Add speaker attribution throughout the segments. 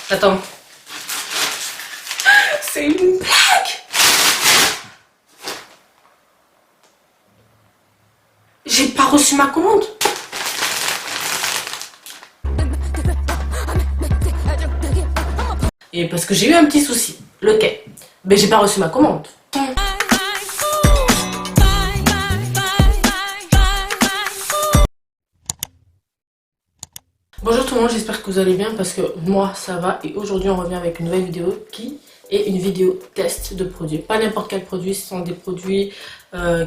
Speaker 1: Attends. C'est une blague. J'ai pas reçu ma commande. Et parce que j'ai eu un petit souci. Lequel? Mais j'ai pas reçu ma commande. Bonjour tout le monde, j'espère que vous allez bien parce que moi ça va et aujourd'hui on revient avec une nouvelle vidéo qui est une vidéo test de produits. Pas n'importe quel produit, ce sont des produits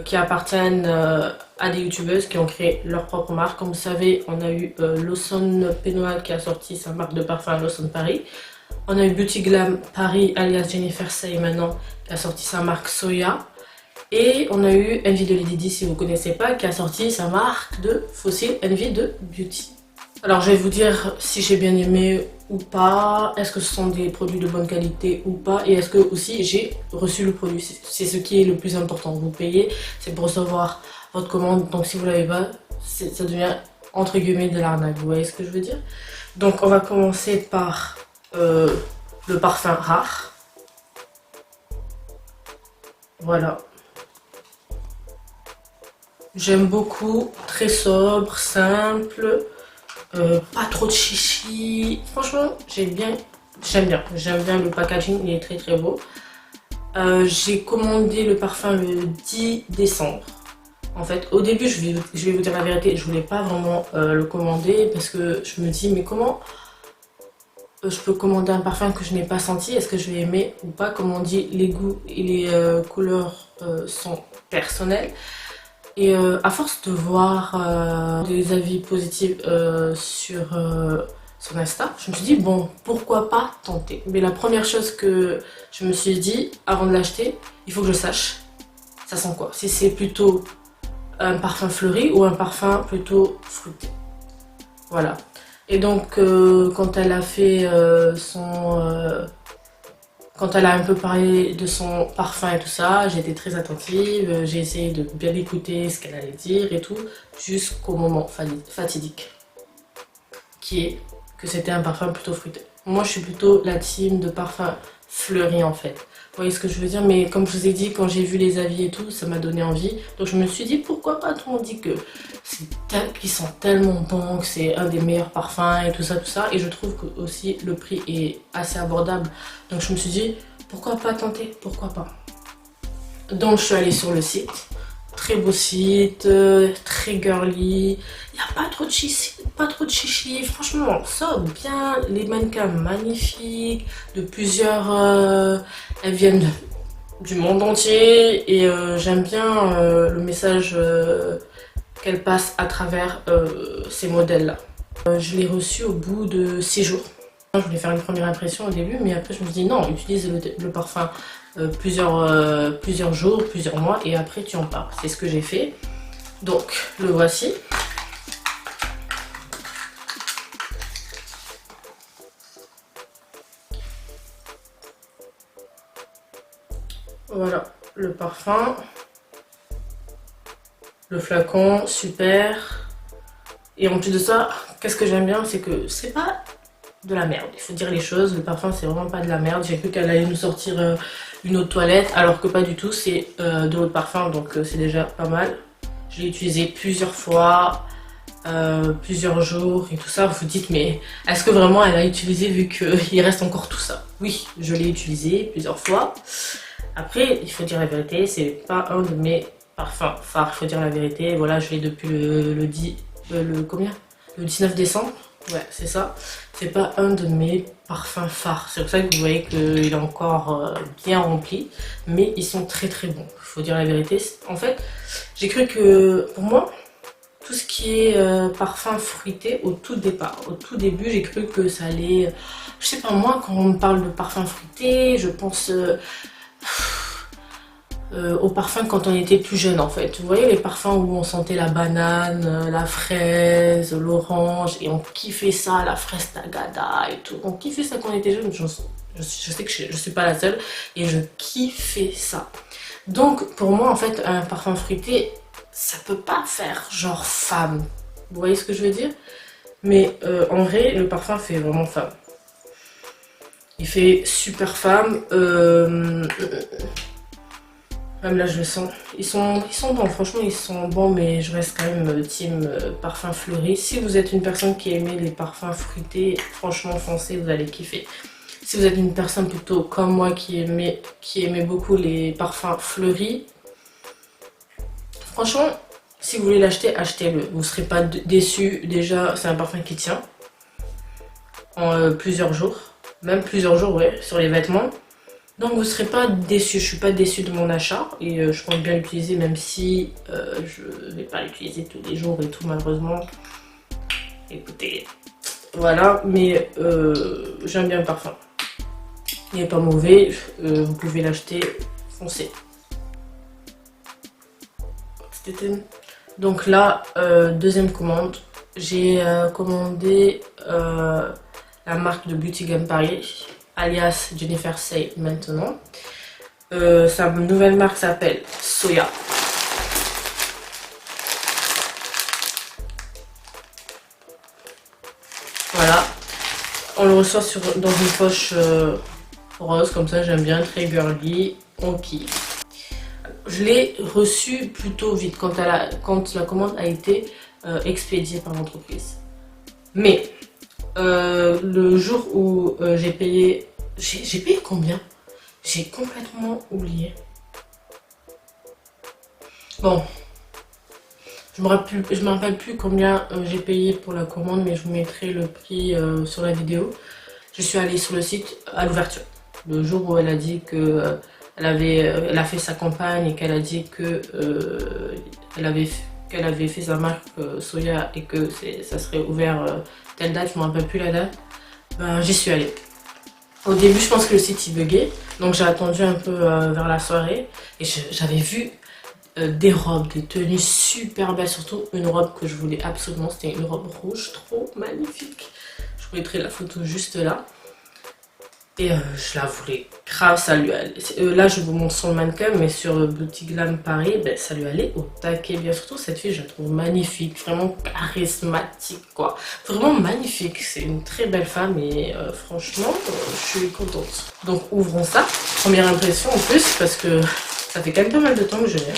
Speaker 1: qui appartiennent à des youtubeuses qui ont créé leur propre marque. Comme vous savez, on a eu Lawson Penoal qui a sorti sa marque de parfum Lawson Paris. On a eu Beauty Glam Paris alias Jennifer Say maintenant qui a sorti sa marque Soya. Et on a eu Envy de Lady Di, si vous ne connaissez pas, qui a sorti sa marque de Fossil Envy de Beauty. Alors je vais vous dire si j'ai bien aimé ou pas, est-ce que ce sont des produits de bonne qualité ou pas, et est-ce que aussi j'ai reçu le produit. C'est ce qui est le plus important. Vous payez, c'est pour recevoir votre commande, donc si vous l'avez pas, ça devient entre guillemets de l'arnaque, vous voyez ce que je veux dire. Donc on va commencer par le parfum rare. Voilà. J'aime beaucoup, très sobre, simple. Pas trop de chichi. Franchement, j'aime bien le packaging, il est très très beau. J'ai commandé le parfum le 10 décembre. En fait, au début, je vais vous dire la vérité, je voulais pas vraiment le commander parce que je me dis, mais comment je peux commander un parfum que je n'ai pas senti? Est-ce que je vais aimer ou pas? Comme on dit, les goûts et les couleurs sont personnels. Et à force de voir des avis positifs sur son Insta, je me suis dit, bon, pourquoi pas tenter? Mais la première chose que je me suis dit, avant de l'acheter, il faut que je sache, ça sent quoi? Si c'est plutôt un parfum fleuri ou un parfum plutôt fruité. Voilà. Et donc, quand elle a fait quand elle a un peu parlé de son parfum et tout ça, j'ai été très attentive, j'ai essayé de bien écouter ce qu'elle allait dire et tout, jusqu'au moment fatidique, qui est que c'était un parfum plutôt fruité. Moi je suis plutôt la team de parfum fleuri en fait. Vous voyez ce que je veux dire? Mais comme je vous ai dit, quand j'ai vu les avis et tout, ça m'a donné envie. Donc je me suis dit, pourquoi pas? Tout le monde dit que qu'ils sont tellement bons, que c'est un des meilleurs parfums et tout ça, tout ça. Et je trouve que aussi le prix est assez abordable. Donc je me suis dit, pourquoi pas tenter? Pourquoi pas? Donc je suis allée sur le site. Très beau site, très girly. Il n'y a pas trop de chichi, pas trop de chichi. Franchement, ça bien. Les mannequins magnifiques, de plusieurs. Elles viennent du monde entier et j'aime bien le message qu'elle passe à travers ces modèles-là. Je l'ai reçu au bout de 6 jours. Je voulais faire une première impression au début, mais après je me dis non, utilise le parfum plusieurs jours, plusieurs mois et après tu en parles. C'est ce que j'ai fait. Donc le voici. Voilà le parfum. Le flacon, super. Et en plus de ça, qu'est-ce que j'aime bien, c'est que c'est pas de la merde. Il faut dire les choses, le parfum c'est vraiment pas de la merde. J'ai cru qu'elle allait nous sortir une eau de toilette, alors que pas du tout, c'est de l'eau de parfum, donc c'est déjà pas mal. Je l'ai utilisé plusieurs fois, plusieurs jours et tout ça. Vous vous dites, mais est-ce que vraiment elle a utilisé vu qu'il reste encore tout ça? Oui, je l'ai utilisé plusieurs fois. Après, il faut dire la vérité, c'est pas un de mes parfum phare, il faut dire la vérité. Voilà, je l'ai depuis le 19 décembre. Ouais, c'est ça. C'est pas un de mes parfums phares. C'est pour ça que vous voyez qu'il est encore bien rempli. Mais ils sont très très bons. Il faut dire la vérité. En fait, j'ai cru que pour moi, tout ce qui est parfum fruité au tout départ, au tout début, j'ai cru que ça allait. Je sais pas, moi, quand on me parle de parfum fruité, je pense. Au parfum quand on était plus jeune en fait. Vous voyez les parfums où on sentait la banane, la fraise, l'orange et on kiffait ça, la fraise tagada et tout. On kiffait ça quand on était jeune. Je sais que je suis pas la seule et je kiffais ça. Donc pour moi en fait un parfum fruité ça peut pas faire genre femme. Vous voyez ce que je veux dire? Mais en vrai le parfum fait vraiment femme. Il fait super femme. Même là, je le sens. Ils sont bons, franchement, ils sont bons, mais je reste quand même team parfum fleuri. Si vous êtes une personne qui aimait les parfums fruités, franchement, foncez, vous allez kiffer. Si vous êtes une personne plutôt comme moi qui aimait beaucoup les parfums fleuris, franchement, si vous voulez l'acheter, achetez-le. Vous ne serez pas déçus. Déjà, c'est un parfum qui tient en plusieurs jours. Même plusieurs jours, ouais, sur les vêtements. Donc vous ne serez pas déçus. Je suis pas déçue de mon achat. Et je compte bien l'utiliser, même si je ne vais pas l'utiliser tous les jours et tout, malheureusement. Écoutez, voilà. Mais j'aime bien le parfum. Il n'est pas mauvais. Vous pouvez l'acheter. Foncez. Donc là, deuxième commande. J'ai commandé la marque de Beauty Gum Paris, alias Jennifer Say maintenant. Sa nouvelle marque s'appelle Soya. Voilà. On le reçoit dans une poche rose, comme ça j'aime bien, très girly, on kiffe. Je l'ai reçu plutôt vite quand la commande a été expédiée par l'entreprise. Mais le jour où j'ai payé... J'ai payé combien? J'ai complètement oublié. Bon. Je me rappelle plus combien j'ai payé pour la commande, mais je vous mettrai le prix sur la vidéo. Je suis allée sur le site à l'ouverture. Le jour où elle a dit que... elle a fait sa campagne et qu'elle a dit que qu'elle avait fait sa marque Soya et que ça serait ouvert telle date, je ne me rappelle plus la date. Ben, j'y suis allée. Au début, je pense que le site il buguait, donc j'ai attendu un peu vers la soirée et j'avais vu des robes, des tenues super belles, surtout une robe que je voulais absolument, c'était une robe rouge trop magnifique. Je vous mettrai la photo juste là. Et je la voulais grave, ça lui allait. Là, je vous montre sur le mannequin, mais sur Beauty Glam Paris, ben, ça lui allait au taquet. Bien surtout, cette fille, je la trouve magnifique, vraiment charismatique, quoi. Vraiment magnifique. C'est une très belle femme et franchement, je suis contente. Donc, ouvrons ça. Première impression en plus, parce que ça fait quand même pas mal de temps que je l'ai.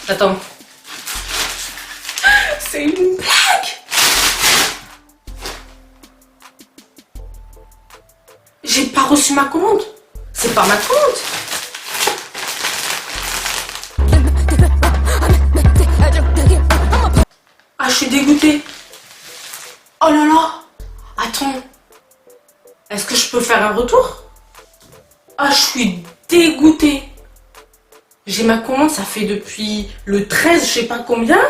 Speaker 1: Attends. C'est une blague. J'ai pas reçu ma commande. C'est pas ma commande. Ah, je suis dégoûtée. Oh là là. Attends. Est-ce que je peux faire un retour? Ah, je suis dégoûtée. J'ai ma commande, ça fait depuis le 13, je sais pas combien.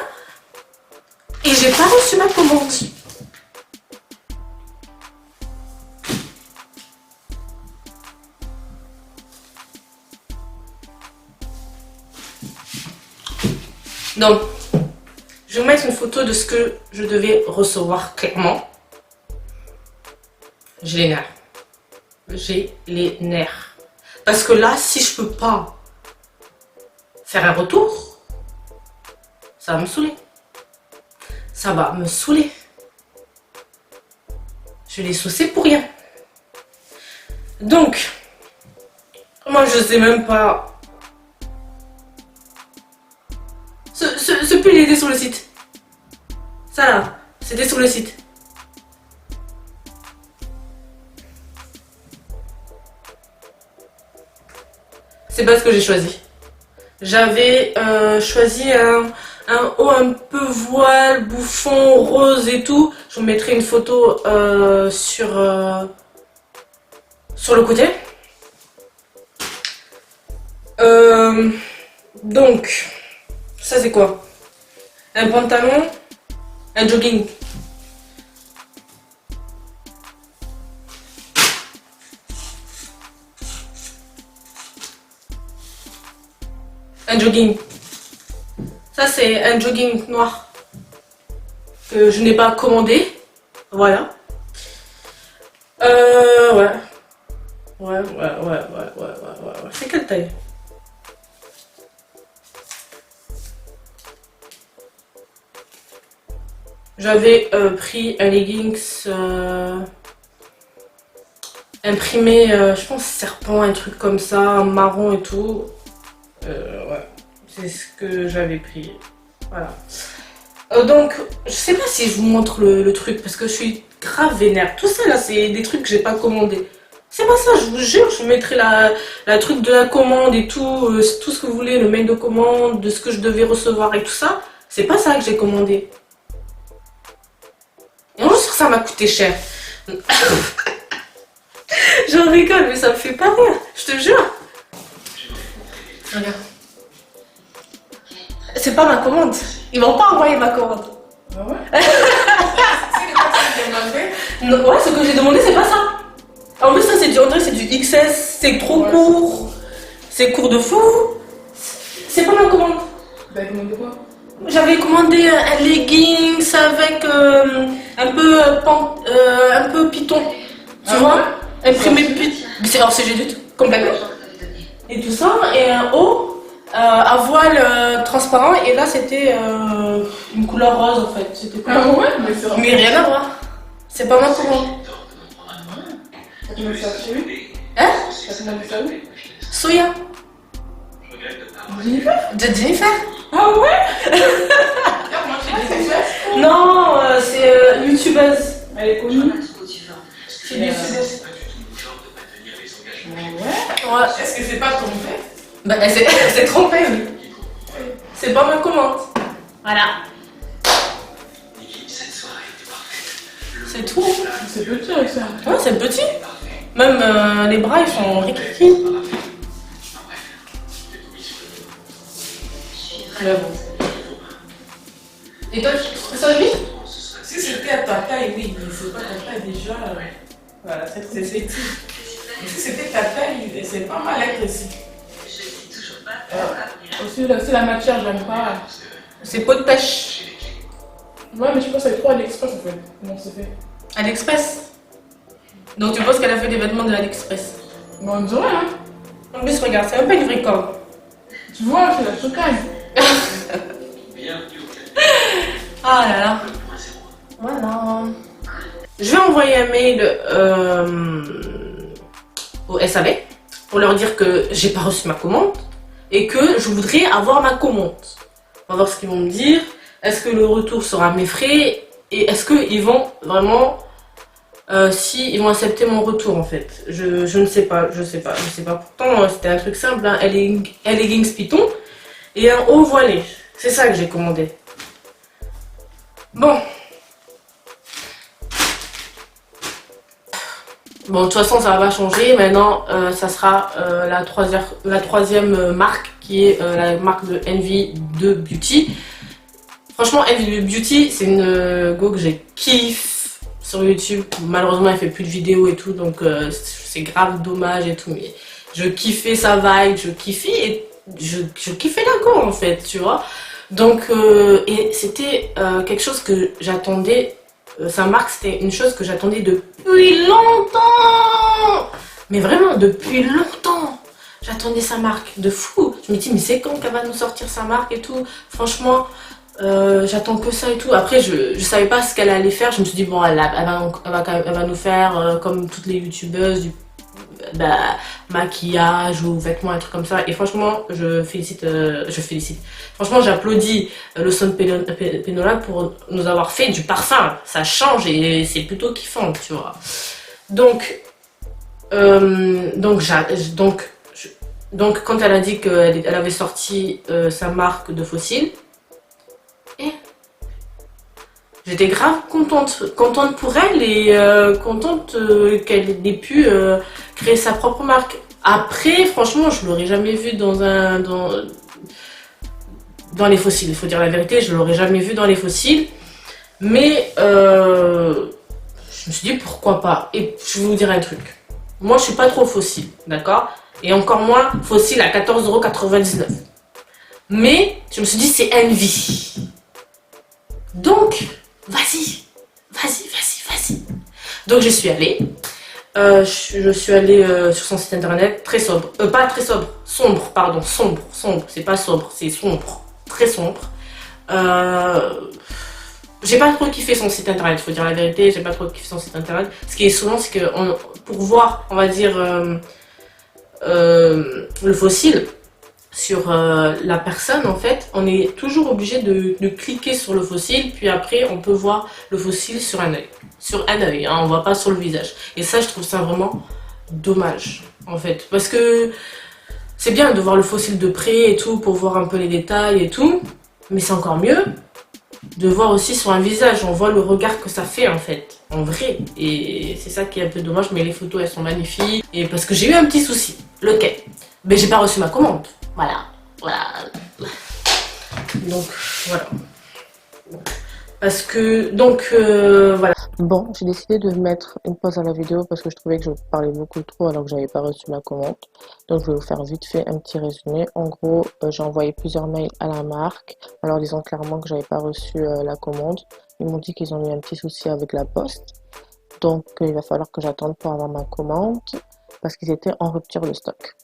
Speaker 1: Et j'ai pas reçu ma commande. Donc, je vais vous mettre une photo de ce que je devais recevoir clairement. J'ai les nerfs. J'ai les nerfs. Parce que là, si je peux pas faire un retour, ça va me saouler. Ça va me saouler. Je l'ai saucé pour rien. Donc, moi je sais même pas. Ce pull il était sur le site. Ça là, c'était sur le site. C'est pas ce que j'ai choisi. J'avais choisi un haut un peu voile, bouffon, rose et tout. Je vous mettrai une photo sur le côté. Donc, ça c'est quoi? Un pantalon, un jogging. Un jogging. Ça c'est un jogging noir que je n'ai pas commandé. Voilà. Ouais. Ouais. C'est quelle taille? J'avais pris un leggings imprimé, je pense serpent, un truc comme ça, marron et tout. Ouais, c'est ce que j'avais pris. Voilà. Donc, je sais pas si je vous montre le truc parce que je suis grave vénère. Tout ça là, c'est des trucs que j'ai pas commandé. C'est pas ça, je vous jure, je vous mettrai la truc de la commande et tout, tout ce que vous voulez, le mail de commande, de ce que je devais recevoir et tout ça. C'est pas ça que j'ai commandé. Et on sûr que ça m'a coûté cher. J'en rigole, mais ça me fait pas rire, je te jure. Regarde. C'est pas ma commande. Ils m'ont pas envoyé ma commande.
Speaker 2: Ah ouais?
Speaker 1: Non, ouais, ce que j'ai demandé, c'est pas ça. En plus, ça, c'est du, on dirait, c'est du XS, c'est trop court. C'est court de fou. C'est pas ma commande.
Speaker 2: T'avais commandé quoi?
Speaker 1: J'avais commandé un leggings avec un peu python. Tu vois? Imprimé python. Alors, c'est juste complètement. Et tout ça. Et un haut à voile transparent. Et là, c'était une couleur rose en fait. C'était
Speaker 2: Ah ouais?
Speaker 1: Mais rien à voir. C'est pas ma commande.
Speaker 2: T'as commandé ça chez lui?
Speaker 1: Hein?
Speaker 2: T'as commandé ça où?
Speaker 1: Soya.
Speaker 2: Jennifer?
Speaker 1: De Jennifer?
Speaker 2: Ah ouais?
Speaker 1: Non, c'est youtubeuse.
Speaker 2: Elle est connue?
Speaker 1: C'est youtubeuse.
Speaker 2: Ah ouais?
Speaker 1: Ouais.
Speaker 2: Est-ce que c'est pas trompé?
Speaker 1: Bah, elle s'est trompée, oui. C'est pas ma commande. Voilà. C'est tout.
Speaker 2: C'est petit avec ça.
Speaker 1: Ouais, c'est petit. Même les bras, ils sont rikiki. Mais bon. Et toi, tu trouves ça joli?
Speaker 2: Si c'était à ta taille, oui, mais c'est pas ta taille déjà. Voilà, c'est petit. Si c'était ta taille, c'est pas mal être aussi. Aussi, la matière, j'aime pas.
Speaker 1: C'est peau de pêche.
Speaker 2: Ouais, mais je pense que c'est trop AliExpress en fait. Comment c'est fait?
Speaker 1: AliExpress. Donc tu penses qu'elle a fait des vêtements de AliExpress?
Speaker 2: Mais on dirait, hein.
Speaker 1: En plus, regarde, c'est même pas une vraie corde.
Speaker 2: Tu vois, c'est la chocaille.
Speaker 1: Ah là là. Voilà. Je vais envoyer un mail au SAV pour leur dire que j'ai pas reçu ma commande et que je voudrais avoir ma commande. On va voir ce qu'ils vont me dire. Est-ce que le retour sera mes frais et est-ce qu'ils vont vraiment si ils vont accepter mon retour en fait. Je ne sais pas, je sais pas. Pourtant c'était un truc simple, hein. Un leggings python et un haut voilé. C'est ça que j'ai commandé. Bon. Bon, de toute façon, ça va pas changer. Maintenant, ça sera la troisième marque qui est la marque de Envy de Beauty. Franchement, Envy de Beauty, c'est une go que j'ai kiffe sur YouTube. Malheureusement, elle fait plus de vidéos et tout, donc c'est grave dommage et tout. Mais je kiffais sa vibe, je kiffais et je kiffais la go en fait, tu vois. Donc, et c'était quelque chose que j'attendais. Sa marque, c'était une chose que j'attendais depuis longtemps. Mais vraiment, depuis longtemps. J'attendais sa marque de fou. Je me dis, mais c'est quand qu'elle va nous sortir sa marque et tout. Franchement, j'attends que ça et tout. Après, je savais pas ce qu'elle allait faire. Je me suis dit, bon, elle va nous faire comme toutes les youtubeuses, du maquillage ou vêtements, un truc comme ça. Et franchement, je félicite. Franchement, j'applaudis le Son Penola pour nous avoir fait du parfum. Ça change et c'est plutôt kiffant, tu vois. Donc quand elle a dit qu'elle avait sorti sa marque de fossiles, et j'étais grave contente pour elle et contente qu'elle ait pu créer sa propre marque. Après, franchement, je l'aurais jamais vue dans les fossiles. Il faut dire la vérité, je l'aurais jamais vue dans les fossiles. Mais je me suis dit pourquoi pas. Et je vais vous dire un truc. Moi, je suis pas trop fossile, d'accord? Et encore moins fossile à 14,99 €. Mais je me suis dit c'est Envy. Donc, vas-y. Donc je suis allée. Je suis allée sur son site internet, très sobre. Pas très sobre, sombre, pardon, sombre. C'est pas sobre, c'est sombre. Très sombre. J'ai pas trop kiffé son site internet, faut dire la vérité, j'ai pas trop kiffé son site internet. Ce qui est souvent, c'est que pour voir, on va dire, le fossile sur la personne, en fait, on est toujours obligé de cliquer sur le fossile, puis après, on peut voir le fossile sur un œil. Sur un œil, hein, on voit pas sur le visage. Et ça, je trouve ça vraiment dommage, en fait. Parce que c'est bien de voir le fossile de près et tout, pour voir un peu les détails et tout, mais c'est encore mieux de voir aussi sur un visage, on voit le regard que ça fait en fait, en vrai. Et c'est ça qui est un peu dommage, mais les photos elles sont magnifiques. Et parce que j'ai eu un petit souci, lequel? Mais j'ai pas reçu ma commande. Voilà. Donc voilà. Parce que voilà. Bon, j'ai décidé de mettre une pause à la vidéo parce que je trouvais que je parlais beaucoup trop alors que j'avais pas reçu ma commande. Donc je vais vous faire vite fait un petit résumé. En gros, j'ai envoyé plusieurs mails à la marque en leur disant clairement que j'avais pas reçu la commande. Ils m'ont dit qu'ils ont eu un petit souci avec la poste. Donc il va falloir que j'attende pour avoir ma commande parce qu'ils étaient en rupture de stock.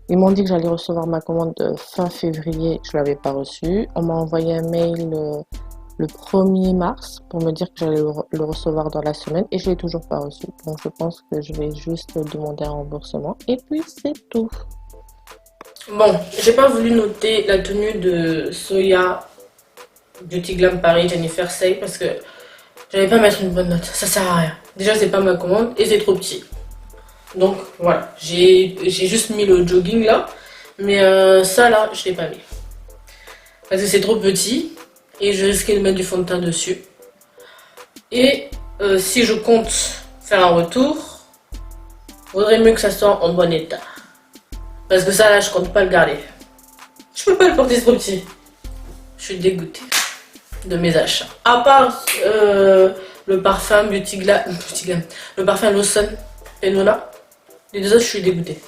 Speaker 1: Ils m'ont dit que j'allais recevoir ma commande fin février, je l'avais pas reçue. On m'a envoyé un mail le 1er mars pour me dire que j'allais le recevoir dans la semaine et je l'ai toujours pas reçu. Donc je pense que je vais juste demander un remboursement et puis c'est tout. Bon, j'ai pas voulu noter la tenue de Soya Beauty Glam Paris Jennifer Say parce que j'allais pas mettre une bonne note, ça sert à rien. Déjà c'est pas ma commande et c'est trop petit. Donc voilà, j'ai juste mis le jogging là, mais ça là je l'ai pas mis. Parce que c'est trop petit. Et je risquais de mettre du fond de teint dessus. Et si je compte faire un retour, vaudrait mieux que ça soit en bon état. Parce que ça là, je compte pas le garder. Je peux pas le porter, c'est trop petit. Je suis dégoûtée de mes achats. À part le parfum Beauty Glam, le parfum Lawson Enola. Les deux autres, je suis dégoûtée.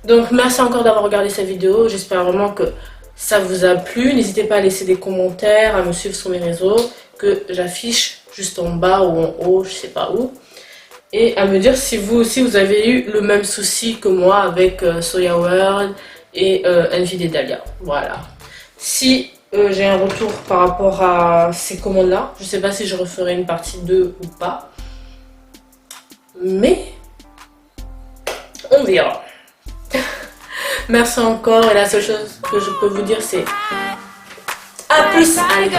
Speaker 1: Donc merci encore d'avoir regardé cette vidéo. J'espère vraiment que ça vous a plu. N'hésitez pas à laisser des commentaires, à me suivre sur mes réseaux que j'affiche juste en bas ou en haut, je sais pas où. Et à me dire si vous aussi vous avez eu le même souci que moi avec Soya World et Envy des Dahlia. Voilà. Si j'ai un retour par rapport à ces commandes là, je sais pas si je referai une partie 2 ou pas. Mais on verra. Merci encore et la seule chose que je peux vous dire c'est à plus. Allez.